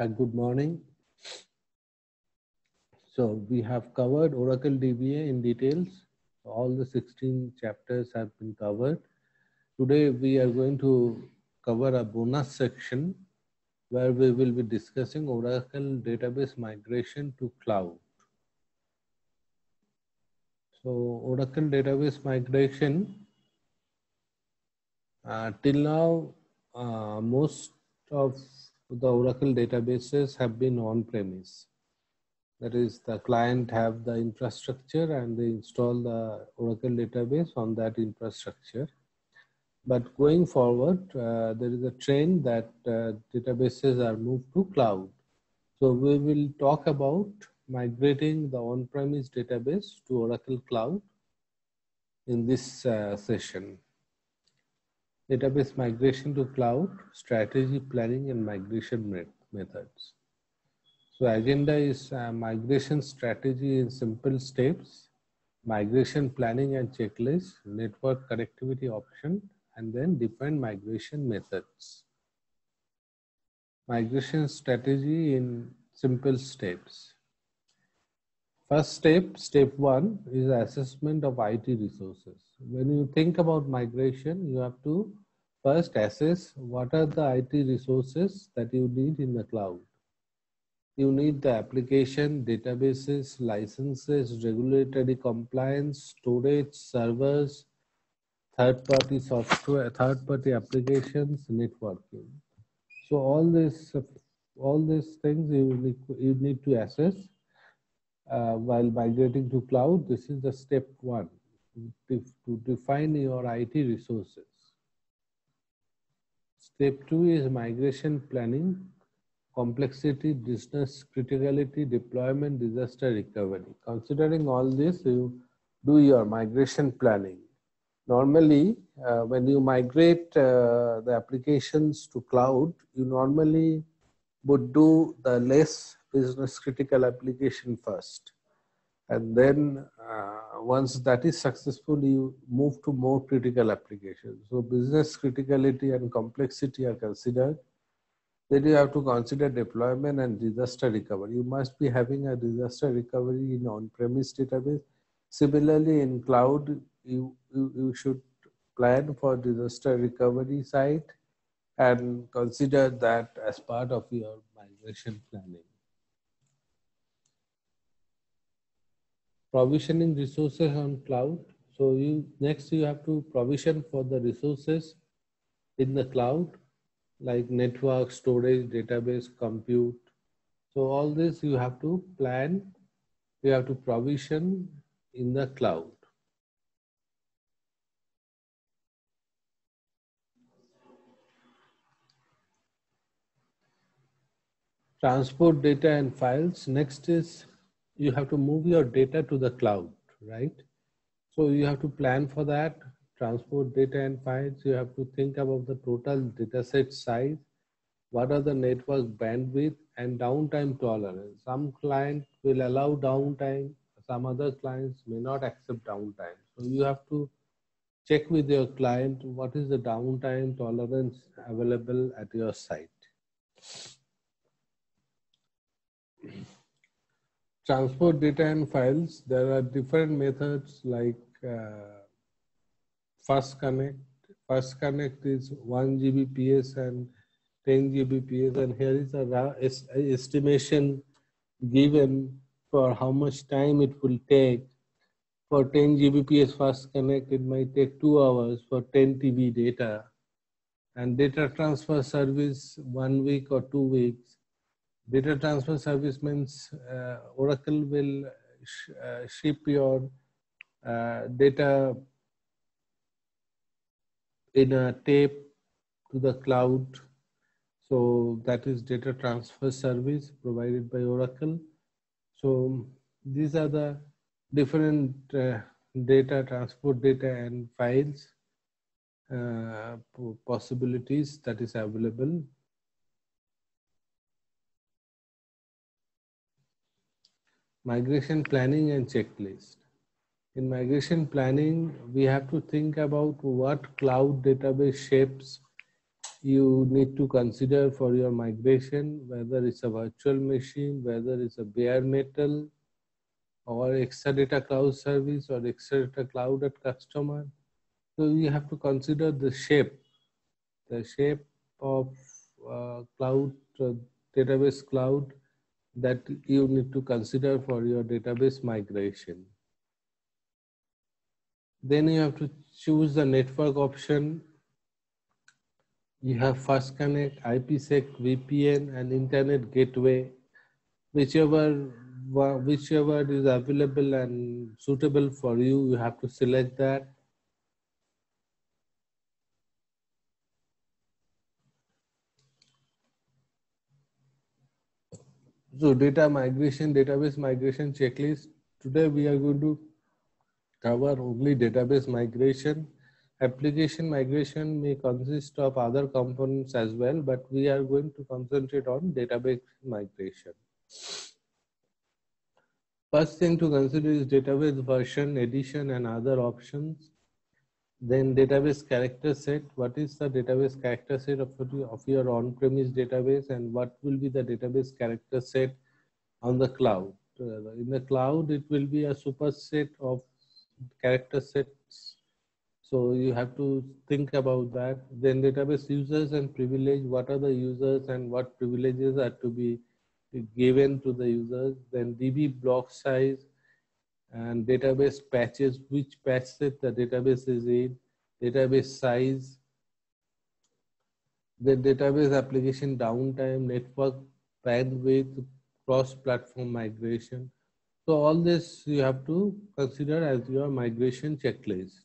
Good morning. So we have covered Oracle DBA in details. All the 16 chapters have been covered. Today we are going to cover a bonus section where we will be discussing Oracle database migration to cloud. So Oracle database migration, till now, most of the Oracle databases have been on-premise. That is, the client have the infrastructure and they install the Oracle database on that infrastructure. But going forward, there is a trend that databases are moved to cloud. So we will talk about migrating the on-premise database to Oracle Cloud in this session. Database migration to cloud, strategy, planning, and migration methods. So agenda is migration strategy in simple steps, migration planning and checklist, network connectivity option, and then define migration methods. Migration strategy in simple steps. First step, step 1, is assessment of IT resources. When you think about migration, you have to first assess what are the IT resources that you need in the cloud. You need the application, databases, licenses, regulatory compliance, storage, servers, third-party software, third-party applications, networking. So all these things you need to assess while migrating to cloud. This is the step 1, to define your IT resources. Step 2 is migration planning. Complexity, business criticality, deployment, disaster recovery. Considering all this, you do your migration planning. Normally, when you migrate the applications to cloud, you normally would do the less business critical application first. And then once that is successful, you move to more critical applications. So business criticality and complexity are considered. Then you have to consider deployment and disaster recovery. You must be having a disaster recovery in on-premise database. Similarly, in cloud, you should plan for disaster recovery side and consider that as part of your migration planning. Provisioning resources on cloud. So next you have to provision for the resources in the cloud, like network, storage, database, compute. So all this you have to plan, you have to provision in the cloud. Transport data and files. Next is you have to move your data to the cloud, right? So you have to plan for that. Transport data and files, you have to think about the total dataset size. What are the network bandwidth and downtime tolerance? Some clients will allow downtime, some other clients may not accept downtime. So you have to check with your client what is the downtime tolerance available at your site. Transport data and files, there are different methods like Fast Connect. Fast Connect is 1 Gbps and 10 Gbps, and here is a estimation given for how much time it will take. For 10 Gbps Fast Connect, it might take 2 hours for 10 TB data. And data transfer service, 1 week or 2 weeks. Data transfer service means Oracle will ship your data in a tape to the cloud. So that is data transfer service provided by Oracle. So these are the different data, transport data and files possibilities that is available. Migration planning and checklist. In migration planning, we have to think about what cloud database shapes you need to consider for your migration, whether it's a virtual machine, whether it's a bare metal, or Exadata cloud service or Exadata cloud at customer. So you have to consider the shape of cloud, database cloud that you need to consider for your database migration. Then you have to choose the network option. You have Fast Connect, IPsec, VPN, and Internet Gateway. Whichever is available and suitable for you, you have to select that. So data migration, database migration checklist. Today we are going to cover only database migration. Application migration may consist of other components as well, but we are going to concentrate on database migration. First thing to consider is database version, edition, and other options. Then database character set. What is the database character set of your on-premise database, and what will be the database character set on the cloud? In the cloud, it will be a superset of character sets. So you have to think about that. Then database users and privilege. What are the users and what privileges are to be given to the users? Then DB block size and database patches, which patch set the database is in, database size, the database application downtime, network bandwidth, cross-platform migration. So all this you have to consider as your migration checklist.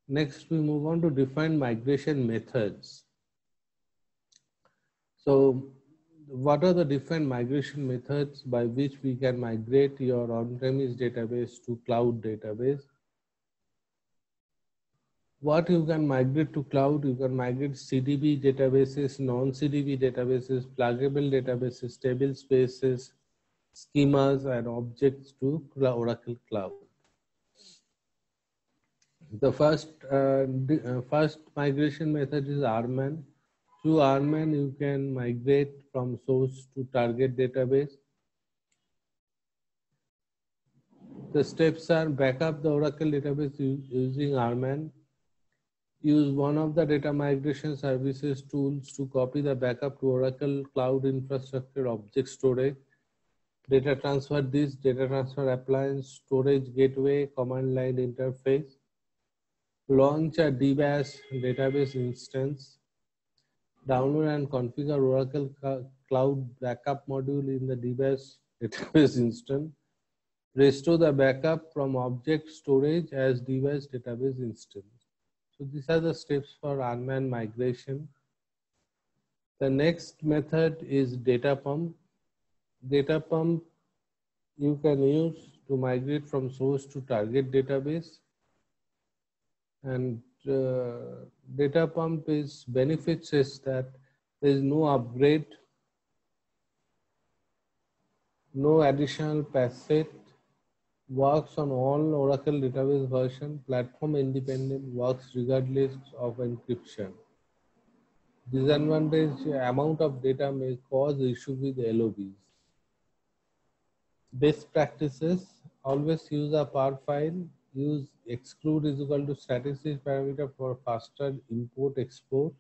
Next, we move on to define migration methods. So what are the different migration methods by which we can migrate your on-premise database to cloud database? What you can migrate to cloud, you can migrate CDB databases, non-CDB databases, pluggable databases, table spaces, schemas, and objects to Oracle Cloud. The first migration method is RMAN. Through RMAN, you can migrate from source to target database. The steps are: backup the Oracle database using RMAN. Use one of the data migration services tools to copy the backup to Oracle Cloud Infrastructure Object Storage. Data transfer disk, data transfer appliance, storage gateway, command line interface. Launch a DBaaS database instance. Download and configure Oracle Cloud Backup module in the DBaaS database instance. Restore the backup from object storage as DBaaS database instance. So these are the steps for RMAN migration. The next method is data pump. Data pump you can use to migrate from source to target database. And data pump is benefits is that there is no upgrade, no additional patch set, works on all Oracle database version, platform independent, works regardless of encryption. Disadvantage: amount of data may cause issue with LOBs. Best practices: always use a PAR file. Use exclude is equal to statistics parameter for faster import export.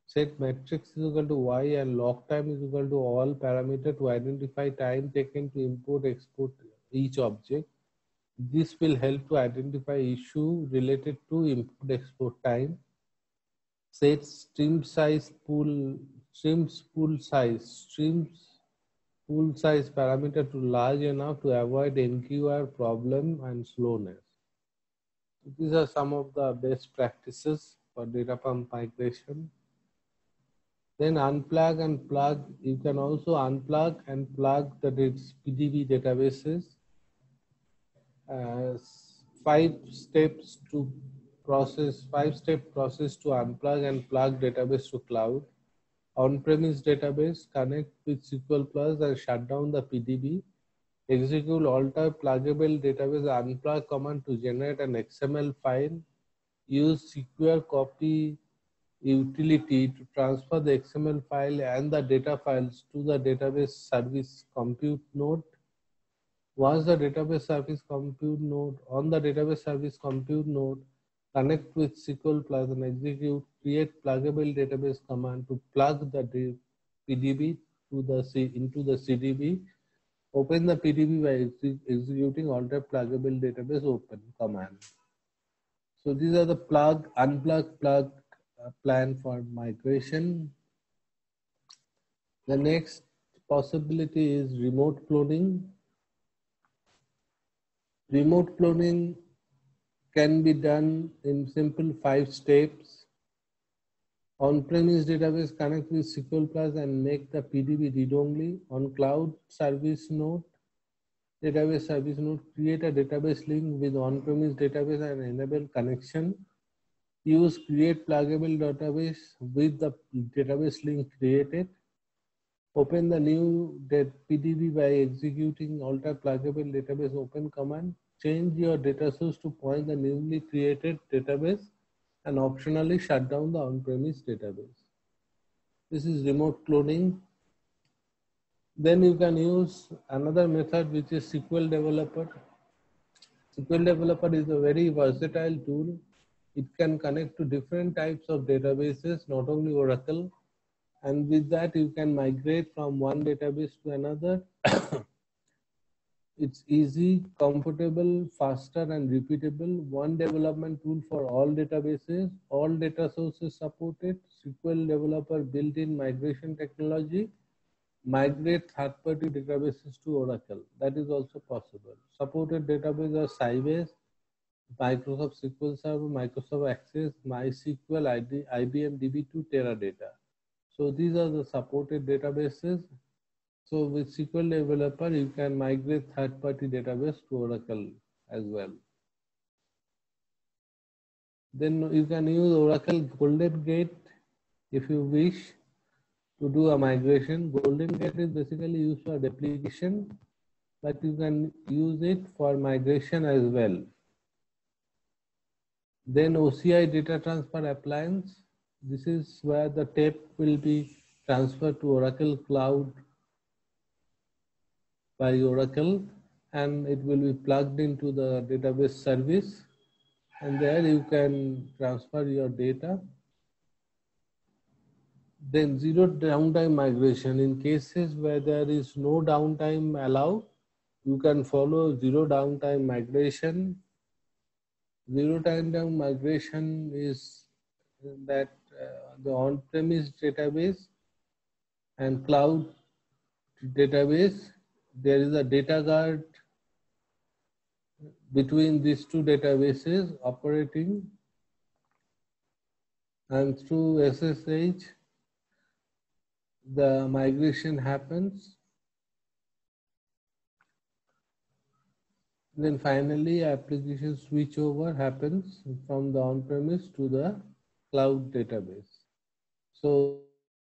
Set matrix is equal to y and log time is equal to all parameter to identify time taken to import export each object. This will help to identify issue related to import export time. Set streams pool size parameter to large enough to avoid NQR problem and slowness. These are some of the best practices for data pump migration. Then unplug and plug. You can also unplug and plug the PDB databases. 5-step process to unplug and plug database to cloud. On-premise database, connect with SQL Plus and shut down the PDB. Execute alter pluggable database unplug command to generate an XML file. Use secure copy utility to transfer the XML file and the data files to the database service compute node. Once the database service compute node, on the database service compute node, connect with SQL Plus and execute create pluggable database command to plug the PDB into the CDB. Open the PDB by executing alter pluggable database open command. So these are the plug, unplug, plug plan for migration. The next possibility is remote cloning. Remote cloning can be done in simple 5 steps. On-premise database, connect with SQL Plus and make the PDB read-only. On cloud service node, database service node, create a database link with on-premise database and enable connection. Use create pluggable database with the database link created. Open the new PDB by executing alter pluggable database open command. Change your data source to point the newly created database and optionally shut down the on-premise database. This is remote cloning. Then you can use another method, which is SQL Developer. SQL Developer is a very versatile tool. It can connect to different types of databases, not only Oracle. And with that, you can migrate from one database to another. It's easy, comfortable, faster, and repeatable. One development tool for all databases. All data sources supported. SQL Developer built-in migration technology. Migrate third-party databases to Oracle. That is also possible. Supported databases are Sybase, Microsoft SQL Server, Microsoft Access, MySQL, IBM DB2, Teradata. So these are the supported databases. So with SQL Developer, you can migrate third-party database to Oracle as well. Then you can use Oracle Golden Gate if you wish to do a migration. Golden Gate is basically used for replication, but you can use it for migration as well. Then OCI Data Transfer Appliance. This is where the tape will be transferred to Oracle Cloud by Oracle, and it will be plugged into the database service, and there you can transfer your data. Then zero downtime migration. In cases where there is no downtime allowed, you can follow zero downtime migration. Zero downtime migration is that the on-premise database and cloud database, there is a data guard between these two databases operating, and through SSH, the migration happens. Then finally, application switchover happens from the on-premise to the cloud database. So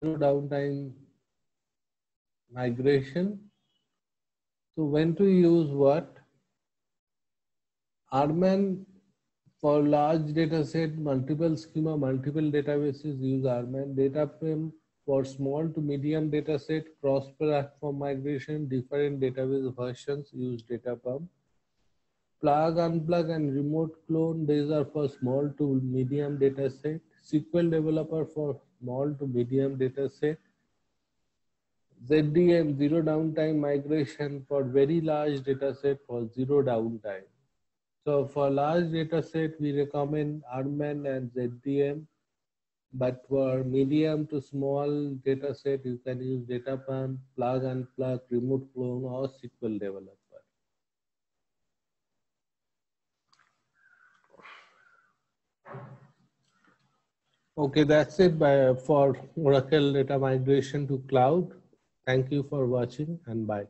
zero downtime migration. So when to use what? RMAN for large data set, multiple schema, multiple databases use RMAN. DataPrem for small to medium data set, cross-platform migration, different database versions use DataPrem. Plug, unplug, and remote clone, these are for small to medium data set. SQL Developer for small to medium data set. ZDM, zero downtime migration for very large data set for zero downtime. So for large data set, we recommend RMAN and ZDM. But for medium to small data set, you can use DataPrem, plug and plug, remote clone, or SQL Developer. Okay, that's it for Oracle data migration to cloud. Thank you for watching, and bye.